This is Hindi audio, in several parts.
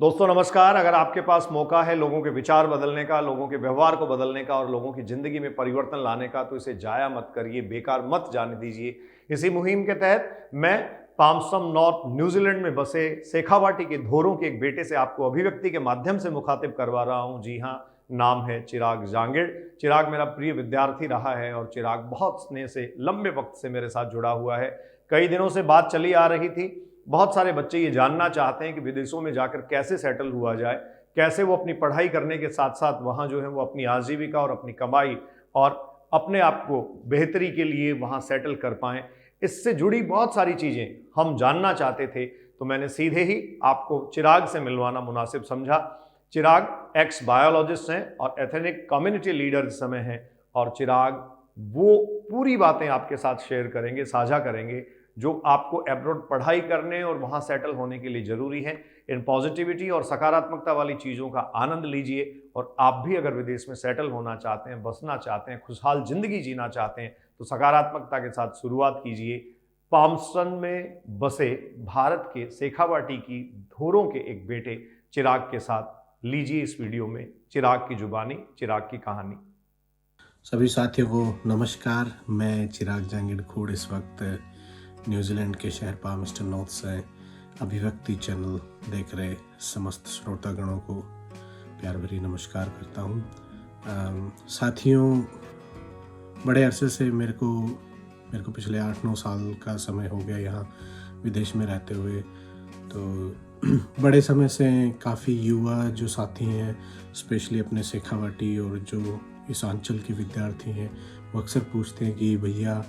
दोस्तों नमस्कार। अगर आपके पास मौका है लोगों के विचार बदलने का, लोगों के व्यवहार को बदलने का और लोगों की ज़िंदगी में परिवर्तन लाने का, तो इसे जाया मत करिए, बेकार मत जाने दीजिए। इसी मुहिम के तहत मैं पामसम नॉर्थ न्यूजीलैंड में बसे शेखावाटी के धोरों के एक बेटे से आपको अभिव्यक्ति के माध्यम से मुखातिब करवा रहा हूँ। जी हाँ, नाम है चिराग जांगिड़। चिराग मेरा प्रिय विद्यार्थी रहा है और चिराग बहुत स्नेह से लंबे वक्त से मेरे साथ जुड़ा हुआ है। कई दिनों से बात चली आ रही थी। बहुत सारे बच्चे ये जानना चाहते हैं कि विदेशों में जाकर कैसे सेटल हुआ जाए, कैसे वो अपनी पढ़ाई करने के साथ साथ वहाँ जो है वो अपनी आजीविका और अपनी कमाई और अपने आप को बेहतरी के लिए वहाँ सेटल कर पाएँ। इससे जुड़ी बहुत सारी चीज़ें हम जानना चाहते थे, तो मैंने सीधे ही आपको चिराग से मिलवाना मुनासिब समझा। चिराग एक्स बायोलॉजिस्ट हैं और एथनिक कम्युनिटी लीडर इस समय हैं, और चिराग वो पूरी बातें आपके साथ शेयर करेंगे, साझा करेंगे, जो आपको अब्रॉड पढ़ाई करने और वहाँ सेटल होने के लिए ज़रूरी है। इन पॉजिटिविटी और सकारात्मकता वाली चीज़ों का आनंद लीजिए, और आप भी अगर विदेश में सेटल होना चाहते हैं, बसना चाहते हैं, खुशहाल ज़िंदगी जीना चाहते हैं, तो सकारात्मकता के साथ शुरुआत कीजिए। पामसन में बसे भारत के शेखावाटी की धोरों के एक बेटे चिराग के साथ लीजिए इस वीडियो में चिराग की जुबानी, चिराग की कहानी। सभी साथियों को नमस्कार। मैं चिराग जांगिड़ खोड़ इस वक्त न्यूजीलैंड के शहर पामस्टन नॉर्थ से अभिव्यक्ति चैनल देख रहे समस्त श्रोतागणों को प्यार भरी नमस्कार करता हूँ। साथियों, बड़े अरसे से मेरे को पिछले 8-9 साल का समय हो गया यहाँ विदेश में रहते हुए। तो बड़े समय से काफ़ी युवा जो साथी हैं, स्पेशली अपने शेखावाटी और जो इस अंचल के विद्यार्थी हैं, वो अक्सर पूछते हैं कि भैया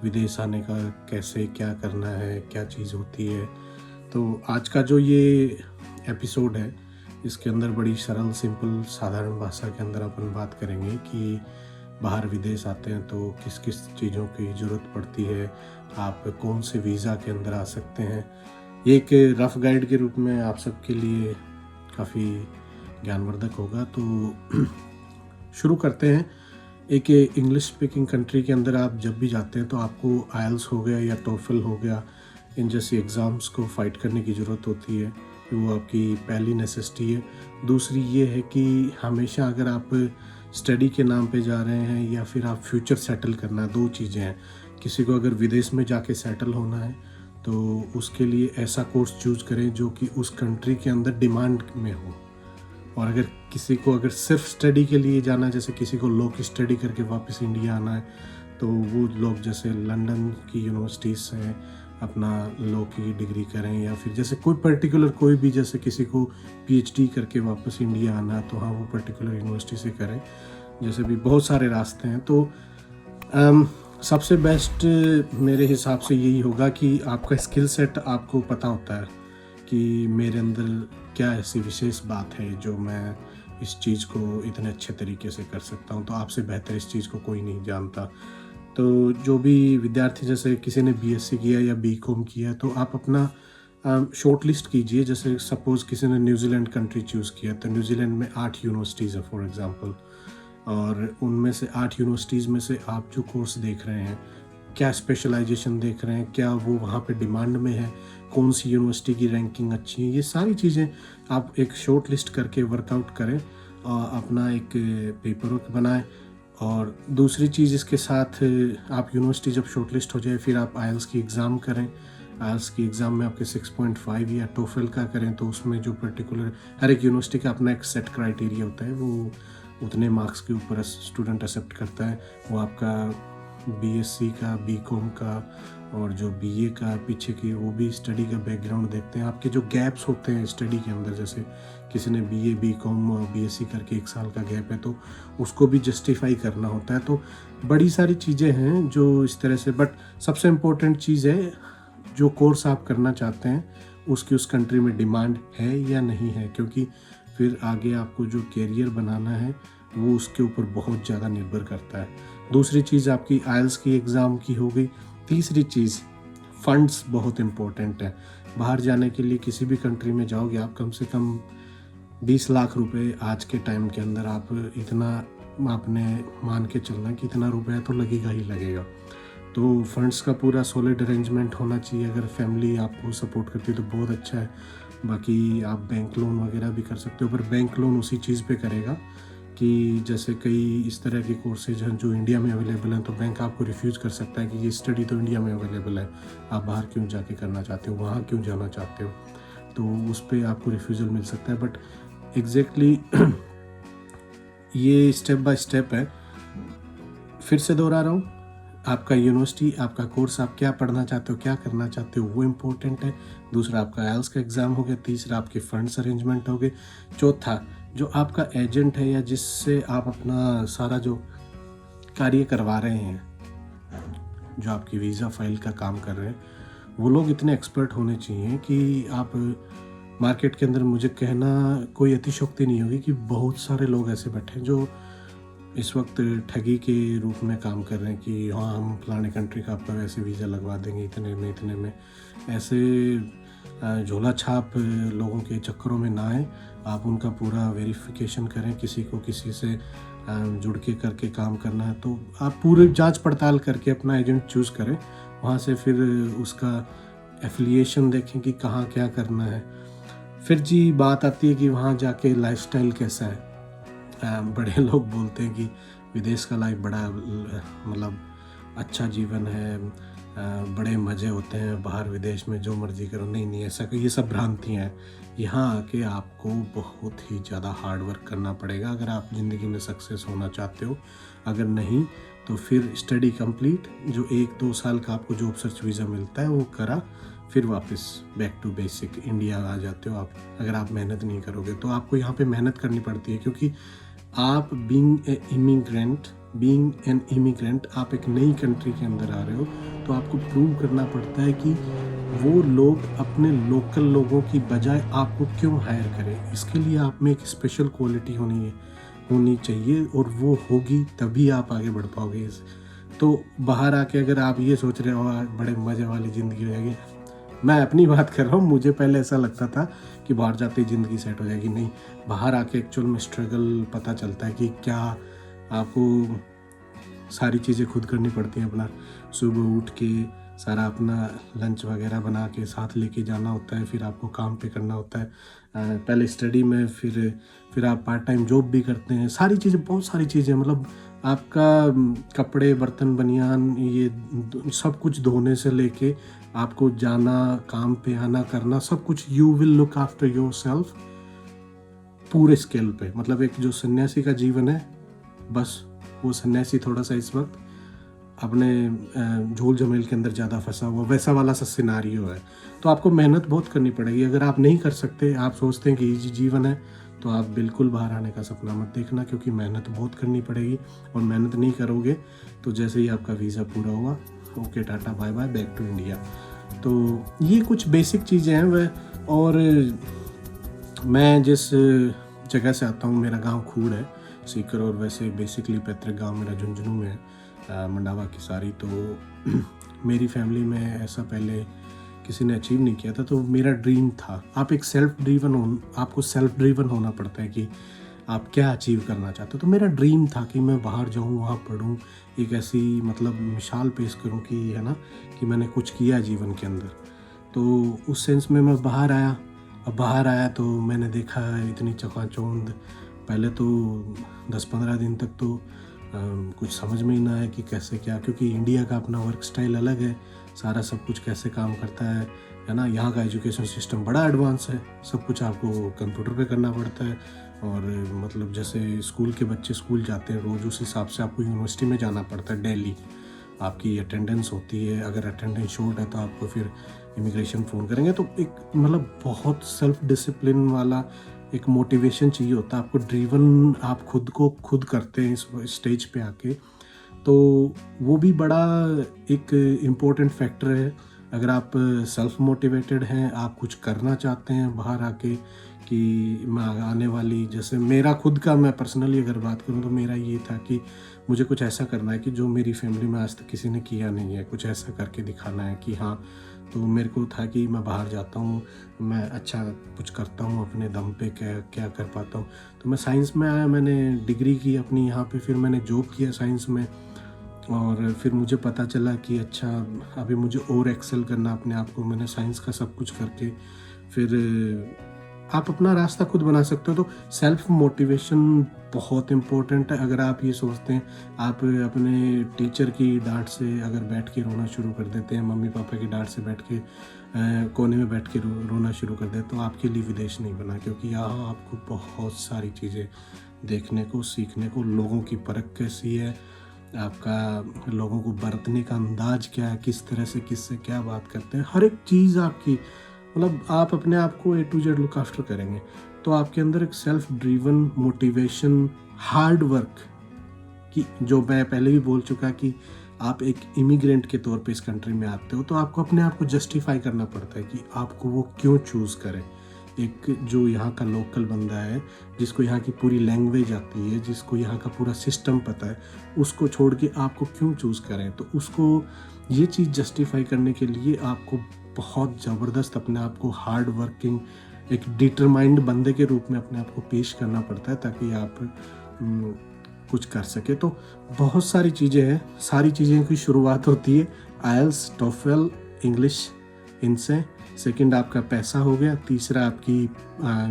विदेश आने का कैसे, क्या करना है, क्या चीज़ होती है। तो आज का जो ये एपिसोड है, इसके अंदर बड़ी सरल, सिंपल, साधारण भाषा के अंदर अपन बात करेंगे कि बाहर विदेश आते हैं तो किस किस चीज़ों की ज़रूरत पड़ती है, आप कौन से वीज़ा के अंदर आ सकते हैं। ये एक रफ़ गाइड के रूप में आप सबके लिए काफ़ी ज्ञानवर्धक होगा। तो शुरू करते हैं। एक इंग्लिश स्पीकिंग कंट्री के अंदर आप जब भी जाते हैं तो आपको आइल्स हो गया या टोफल हो गया, इन जैसे एग्ज़ाम्स को फ़ाइट करने की ज़रूरत होती है। वो आपकी पहली नेसेसिटी है। दूसरी ये है कि हमेशा अगर आप स्टडी के नाम पे जा रहे हैं या फिर आप फ्यूचर सेटल करना, दो चीज़ें हैं। किसी को अगर विदेश में जाके सेटल होना है तो उसके लिए ऐसा कोर्स चूज़ करें जो कि उस कंट्री के अंदर डिमांड में हो। और अगर किसी को अगर सिर्फ स्टडी के लिए जाना है, जैसे किसी को लॉ की स्टडी करके वापस इंडिया आना है, तो वो लोग जैसे लंदन की यूनिवर्सिटीज़ से अपना लॉ की डिग्री करें, या फिर जैसे कोई पर्टिकुलर कोई भी, जैसे किसी को पीएचडी करके वापस इंडिया आना है तो हाँ वो पर्टिकुलर यूनिवर्सिटी से करें। जैसे भी बहुत सारे रास्ते हैं। तो सबसे बेस्ट मेरे हिसाब से यही होगा कि आपका स्किल सेट आपको पता होता है कि मेरे अंदर क्या ऐसी विशेष बात है जो मैं इस चीज़ को इतने अच्छे तरीके से कर सकता हूँ। तो आपसे बेहतर इस चीज़ को कोई नहीं जानता। तो जो भी विद्यार्थी, जैसे किसी ने बीएससी किया या बीकॉम किया, तो आप अपना शॉर्ट लिस्ट कीजिए। जैसे सपोज़ किसी ने न्यूजीलैंड कंट्री चूज़ किया, तो न्यूजीलैंड में 8 यूनिवर्सिटीज़ है फॉर एग्ज़ाम्पल, और उनमें से 8 यूनिवर्सिटीज़ में से आप जो कोर्स देख रहे हैं, क्या स्पेशलाइजेशन देख रहे हैं, क्या वो वहाँ पे डिमांड में है, कौन सी यूनिवर्सिटी की रैंकिंग अच्छी है, ये सारी चीज़ें आप एक शॉर्ट लिस्ट करके वर्कआउट करें और अपना एक पेपर वर्क बनाएं। और दूसरी चीज़ इसके साथ, आप यूनिवर्सिटी जब शॉर्ट लिस्ट हो जाए फिर आप आइल्स की एग्ज़ाम करें। आइल्स की एग्ज़ाम में आपके 6.5 या टोफल का करें, तो उसमें जो पर्टिकुलर हर एक यूनिवर्सिटी का अपना एक सेट क्राइटेरिया होता है, वो उतने मार्क्स के ऊपर स्टूडेंट एक्सेप्ट करता है। वो आपका बीएससी का, बीकॉम का और जो बीए का पीछे की वो भी स्टडी का बैकग्राउंड देखते हैं। आपके जो गैप्स होते हैं स्टडी के अंदर, जैसे किसी ने बीए, बीकॉम और बीएससी करके 1 साल का गैप है, तो उसको भी जस्टिफाई करना होता है। तो बड़ी सारी चीज़ें हैं जो इस तरह से। बट सबसे इम्पोर्टेंट चीज़ है, जो कोर्स आप करना चाहते हैं उसकी उस कंट्री में डिमांड है या नहीं है, क्योंकि फिर आगे आपको जो कैरियर बनाना है वो उसके ऊपर बहुत ज़्यादा निर्भर करता है। दूसरी चीज़ आपकी आइल्स की एग्ज़ाम की हो गई। तीसरी चीज़, फंड्स बहुत इम्पोर्टेंट है। बाहर जाने के लिए किसी भी कंट्री में जाओगे आप, कम से कम 20 लाख रुपए आज के टाइम के अंदर, आप इतना आपने मान के चलना कि इतना रुपया तो लगेगा ही लगेगा। तो फंड्स का पूरा सॉलिड अरेंजमेंट होना चाहिए। अगर फैमिली आपको सपोर्ट करती है तो बहुत अच्छा है। बाकी आप बैंक लोन वगैरह भी कर सकते हो, पर बैंक लोन उसी चीज़ पे करेगा कि जैसे कई इस तरह के कोर्सेज हैं जो इंडिया में अवेलेबल हैं, तो बैंक आपको रिफ्यूज़ कर सकता है कि ये स्टडी तो इंडिया में अवेलेबल है, आप बाहर क्यों जाके करना चाहते हो, वहाँ क्यों जाना चाहते हो, तो उस पर आपको रिफ्यूज़ल मिल सकता है। बट एग्जैक्टली ये स्टेप बाय स्टेप है। फिर से दोहरा रहा हूँ, आपका यूनिवर्सिटी, आपका कोर्स, आप क्या पढ़ना चाहते हो, क्या करना चाहते हो, वो इम्पोर्टेंट है। दूसरा आपका आइल्स का एग्ज़ाम हो गया। तीसरा आपके फंड्स अरेंजमेंट हो गए। चौथा जो आपका एजेंट है या जिससे आप अपना सारा जो कार्य करवा रहे हैं, जो आपकी वीज़ा फाइल का काम कर रहे हैं, वो लोग इतने एक्सपर्ट होने चाहिए कि आप मार्केट के अंदर, मुझे कहना कोई अतिशयोक्ति नहीं होगी कि बहुत सारे लोग ऐसे बैठे हैं जो इस वक्त ठगी के रूप में काम कर रहे हैं कि हाँ हम फलाने कंट्री का आपका वैसे वीज़ा लगवा देंगे इतने में। ऐसे झोला छाप लोगों के चक्करों में ना आए। आप उनका पूरा वेरिफिकेशन करें। किसी को किसी से जुड़ के करके काम करना है तो आप पूरी जांच पड़ताल करके अपना एजेंट चूज़ करें। वहाँ से फिर उसका एफिलिएशन देखें कि कहाँ क्या करना है। फिर जी बात आती है कि वहाँ जाके लाइफस्टाइल कैसा है। बड़े लोग बोलते हैं कि विदेश का लाइफ बड़ा मतलब अच्छा जीवन है, बड़े मज़े होते हैं बाहर विदेश में, जो मर्ज़ी करो। नहीं, ऐसा ये सब भ्रांतियाँ हैं। यहाँ आके आपको बहुत ही ज़्यादा हार्ड वर्क करना पड़ेगा अगर आप ज़िंदगी में सक्सेस होना चाहते हो। अगर नहीं तो फिर स्टडी कंप्लीट, जो 1-2 साल का आपको जॉब सर्च वीज़ा मिलता है वो करा, फिर वापस बैक टू बेसिक इंडिया आ जाते हो आप। अगर आप मेहनत नहीं करोगे तो आपको यहाँ पे मेहनत करनी पड़ती है, क्योंकि आप बीइंग एन इमिग्रेंट, आप एक नई कंट्री के अंदर आ रहे हो, तो आपको प्रूव करना पड़ता है कि वो लोग अपने लोकल लोगों की बजाय आपको क्यों हायर करें। इसके लिए आप में एक स्पेशल क्वालिटी होनी चाहिए, और वो होगी तभी आप आगे बढ़ पाओगे। तो बाहर आके अगर आप ये सोच रहे हो बड़े मज़े वाली ज़िंदगी हो जाएगी, मैं अपनी बात कर रहा हूँ। मुझे पहले ऐसा लगता था कि बाहर जाते ही ज़िंदगी सेट हो जाएगी। नहीं, बाहर आके एक्चुअल में स्ट्रगल पता चलता है कि क्या आपको सारी चीज़ें खुद करनी पड़ती हैं। अपना सुबह उठ के सारा अपना लंच वगैरह बना के साथ लेके जाना होता है, फिर आपको काम पे करना होता है। पहले स्टडी में, फिर आप पार्ट टाइम जॉब भी करते हैं। सारी चीज़ें, बहुत सारी चीज़ें, मतलब आपका कपड़े, बर्तन, बनियान, ये सब कुछ धोने से लेके आपको जाना, काम पे आना, करना, सब कुछ। You will look after your self पूरे स्केल पे। मतलब एक जो सन्यासी का जीवन है, बस वो सन्यासी थोड़ा सा इस वक्त अपने झोल झमेल के अंदर ज़्यादा फंसा हुआ, वैसा वाला सा सिनारियो है। तो आपको मेहनत बहुत करनी पड़ेगी। अगर आप नहीं कर सकते, आप सोचते हैं कि इजी जीवन है, तो आप बिल्कुल बाहर आने का सपना मत देखना, क्योंकि मेहनत बहुत करनी पड़ेगी। और मेहनत नहीं करोगे तो जैसे ही आपका वीज़ा पूरा हुआ, okay tata bye bye, back to India. तो ये कुछ बेसिक चीज़ें हैं वह। और मैं जिस जगह से आता हूँ, मेरा गांव खूड़ है, सीकर, और वैसे बेसिकली पैतृक गांव मेरा झुंझुनू में है, मंडावा की सारी। तो मेरी फैमिली में ऐसा पहले किसी ने अचीव नहीं किया था, तो मेरा ड्रीम था। आपको सेल्फ ड्रीवन होना पड़ता है कि आप क्या अचीव करना चाहते हो। तो मेरा ड्रीम था कि मैं बाहर जाऊँ, वहाँ पढ़ूँ, एक ऐसी मतलब मिसाल पेश करूँ कि है ना, कि मैंने कुछ किया जीवन के अंदर। तो उस सेंस में मैं बाहर आया। अब बाहर आया तो मैंने देखा इतनी चकाचौंध। पहले तो 10-15 दिन तक तो कुछ समझ में ही ना आया कि कैसे क्या, क्योंकि इंडिया का अपना वर्क स्टाइल अलग है, सारा सब कुछ कैसे काम करता है ना। यहाँ का एजुकेशन सिस्टम बड़ा एडवांस है, सब कुछ आपको कंप्यूटर पे करना पड़ता है। और मतलब जैसे स्कूल के बच्चे स्कूल जाते हैं रोज़, उस हिसाब से आपको यूनिवर्सिटी में जाना पड़ता है। डेली आपकी अटेंडेंस होती है, अगर अटेंडेंस शॉर्ट है तो आपको फिर इमिग्रेशन फ़ोन करेंगे। तो एक मतलब बहुत सेल्फ डिसिप्लिन वाला एक मोटिवेशन चाहिए होता है आपको। ड्रीवन आप खुद को खुद करते हैं इस स्टेज पे आके, तो वो भी बड़ा एक इम्पोर्टेंट फैक्टर है। अगर आप सेल्फ मोटिवेटेड हैं, आप कुछ करना चाहते हैं बाहर आके, कि मैं आने वाली, जैसे मेरा खुद का, मैं पर्सनली अगर बात करूं तो मेरा ये था कि मुझे कुछ ऐसा करना है कि जो मेरी फैमिली में आज तक किसी ने किया नहीं है, कुछ ऐसा करके दिखाना है कि हाँ। तो मेरे को था कि मैं बाहर जाता हूँ, मैं अच्छा कुछ करता हूँ अपने दम पे, क्या कर पाता हूँ। तो मैं साइंस में आया, मैंने डिग्री की अपनी यहाँ पे, फिर मैंने जॉब किया साइंस में। और फिर मुझे पता चला कि अच्छा, अभी मुझे और एक्सेल करना अपने आप को। मैंने साइंस का सब कुछ करके फिर आप अपना रास्ता खुद बना सकते हो। तो सेल्फ मोटिवेशन बहुत इम्पोर्टेंट है। अगर आप ये सोचते हैं, आप अपने टीचर की डांट से अगर बैठ के रोना शुरू कर देते हैं, मम्मी पापा की डांट से बैठ के कोने में बैठ के रोना शुरू कर देते, तो आपके लिए विदेश नहीं बना, क्योंकि यहाँ आपको बहुत सारी चीज़ें देखने को, सीखने को, लोगों की परख कैसी है, आपका लोगों को बरतने का अंदाज क्या है, किस तरह से किससे क्या बात करते हैं, हर एक चीज़ आपकी, मतलब आप अपने आप को A to Z look after करेंगे तो आपके अंदर एक self driven motivation, hard work की, जो मैं पहले भी बोल चुका कि आप एक इमिग्रेंट के तौर पे इस कंट्री में आते हो, तो आपको अपने आप को जस्टिफाई करना पड़ता है कि आपको वो क्यों चूज़ करें। एक जो यहाँ का लोकल बंदा है, जिसको यहाँ की पूरी लैंग्वेज आती है, जिसको यहाँ का पूरा सिस्टम पता है, उसको छोड़ के आपको क्यों चूज़ करें। तो उसको ये चीज़ जस्टिफाई करने के लिए आपको बहुत ज़बरदस्त अपने आप को हार्ड वर्किंग, एक डिटरमाइंड बंदे के रूप में अपने आप को पेश करना पड़ता है, ताकि आप कुछ कर सके। तो बहुत सारी चीज़ें हैं, सारी चीज़ें की शुरुआत होती है आइल्स, टोफेल, इंग्लिश, इनसे। सेकंड आपका पैसा हो गया। तीसरा आपकी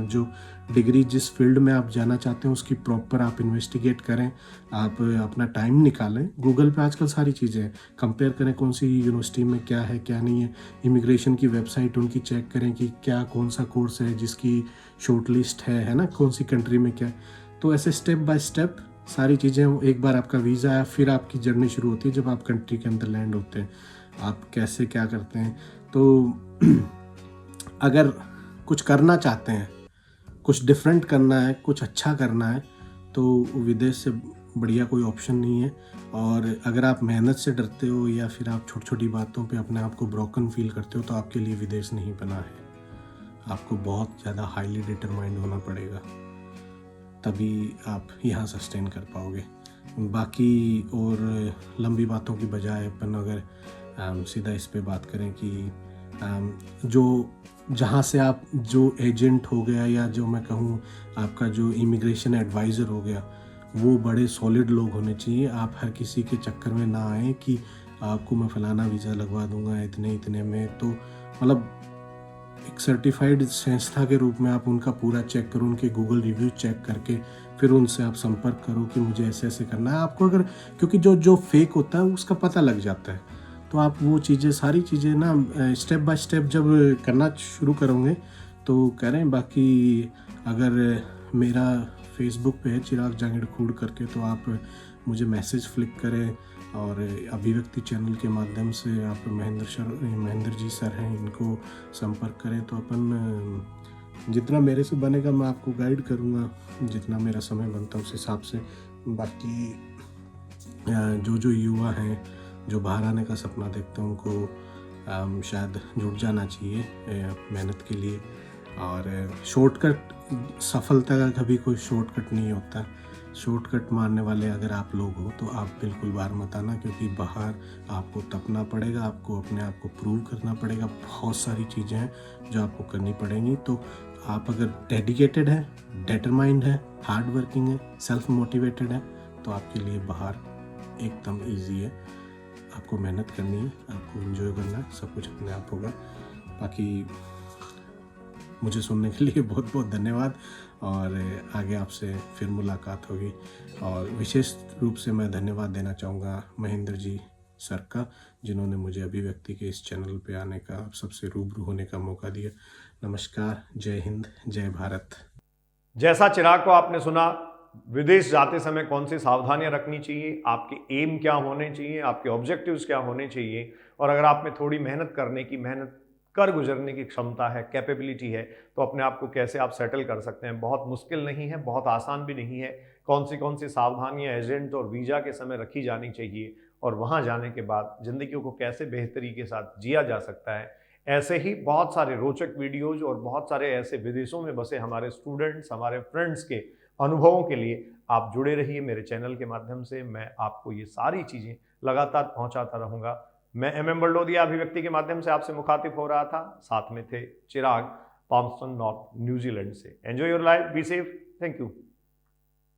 जो डिग्री, जिस फील्ड में आप जाना चाहते हैं उसकी प्रॉपर आप इन्वेस्टिगेट करें, आप अपना टाइम निकालें। गूगल पे आजकल सारी चीज़ें हैं, कंपेयर करें कौन सी यूनिवर्सिटी में क्या है क्या नहीं है। इमिग्रेशन की वेबसाइट उनकी चेक करें कि क्या कौन सा कोर्स है जिसकी शॉर्ट लिस्ट है ना, कौन सी कंट्री में क्या है। तो ऐसे स्टेप बाय स्टेप सारी चीज़ें, एक बार आपका वीज़ा आया फिर आपकी जर्नी शुरू होती है। जब आप कंट्री के अंदर लैंड होते हैं, आप कैसे क्या करते हैं। तो अगर कुछ करना चाहते हैं, कुछ डिफरेंट करना है, कुछ अच्छा करना है, तो विदेश से बढ़िया कोई ऑप्शन नहीं है। और अगर आप मेहनत से डरते हो या फिर आप छोटी छोटी बातों पे अपने आप को ब्रोकन फील करते हो, तो आपके लिए विदेश नहीं बना है। आपको बहुत ज़्यादा हाईली डिटरमाइंड होना पड़ेगा, तभी आप यहाँ सस्टेन कर पाओगे। बाकी और लंबी बातों की बजाय अपन अगर सीधा इस पे बात करें कि जो जहाँ से आप, जो एजेंट हो गया या जो मैं कहूँ आपका जो इमिग्रेशन एडवाइज़र हो गया, वो बड़े सॉलिड लोग होने चाहिए। आप हर किसी के चक्कर में ना आए कि आपको मैं फ़लाना वीज़ा लगवा दूंगा इतने इतने में। तो मतलब एक सर्टिफाइड संस्था के रूप में आप उनका पूरा चेक करो, उनके गूगल रिव्यू चेक करके फिर उनसे आप संपर्क करो कि मुझे ऐसे ऐसे करना है आपको। अगर, क्योंकि जो फेक होता है उसका पता लग जाता है, तो आप वो चीज़ें, सारी चीज़ें ना स्टेप बाय स्टेप जब करना शुरू करोगे तो करें। बाकी अगर मेरा फेसबुक पे है चिराग जांगिड़ खूड़ करके, तो आप मुझे मैसेज फ्लिक करें, और अभिव्यक्ति चैनल के माध्यम से आप महेंद्र जी सर हैं, इनको संपर्क करें। तो अपन जितना मेरे से बनेगा मैं आपको गाइड करूँगा, जितना मेरा समय बनता है उस हिसाब से। बाकी जो युवा हैं जो बाहर आने का सपना देखते हैं, उनको शायद जुट जाना चाहिए मेहनत के लिए। और शॉर्टकट, सफलता का कभी कोई शॉर्टकट नहीं होता। शॉर्टकट मारने वाले अगर आप लोग हो तो आप बिल्कुल बाहर मत आना, क्योंकि बाहर आपको तपना पड़ेगा, आपको अपने आप को प्रूव करना पड़ेगा, बहुत सारी चीज़ें हैं जो आपको करनी पड़ेंगी। तो आप अगर डेडिकेटेड है, डिटरमाइंड है, हार्ड वर्किंग है, सेल्फ मोटिवेटेड है, तो आपके लिए बाहर एकदम ईजी है। आपको मेहनत करनी है, आपको एंजॉय करना है, सब कुछ अपने आप होगा। बाकी मुझे सुनने के लिए बहुत बहुत धन्यवाद, और आगे आपसे फिर मुलाकात होगी। और विशेष रूप से मैं धन्यवाद देना चाहूँगा महेंद्र जी सर का, जिन्होंने मुझे अभिव्यक्ति के इस चैनल पे आने का, आप सबसे रूबरू होने का मौका दिया। नमस्कार, जय हिंद, जय भारत। जैसा चिराग को आपने सुना, विदेश जाते समय कौन सी सावधानियां रखनी चाहिए, आपके एम क्या होने चाहिए, आपके ऑब्जेक्टिव्स क्या होने चाहिए, और अगर आप में थोड़ी मेहनत करने की, मेहनत कर गुजरने की क्षमता है, कैपेबिलिटी है, तो अपने आप को कैसे आप सेटल कर सकते हैं। बहुत मुश्किल नहीं है, बहुत आसान भी नहीं है। कौन सी सावधानियां एजेंट और वीज़ा के समय रखी जानी चाहिए, और वहाँ जाने के बाद ज़िंदगी को कैसे बेहतरी के साथ जिया जा सकता है। ऐसे ही बहुत सारे रोचक वीडियोज़ और बहुत सारे ऐसे विदेशों में बसे हमारे स्टूडेंट्स, हमारे फ्रेंड्स के अनुभवों के लिए आप जुड़े रहिए मेरे चैनल के माध्यम से। मैं आपको ये सारी चीज़ें लगातार पहुंचाता रहूँगा। मैं MM बल्डोदिया अभिव्यक्ति के माध्यम से आपसे मुखातिब हो रहा था, साथ में थे चिराग, पाल्मस्टन नॉर्थ न्यूजीलैंड से। Enjoy your life, be safe, thank you.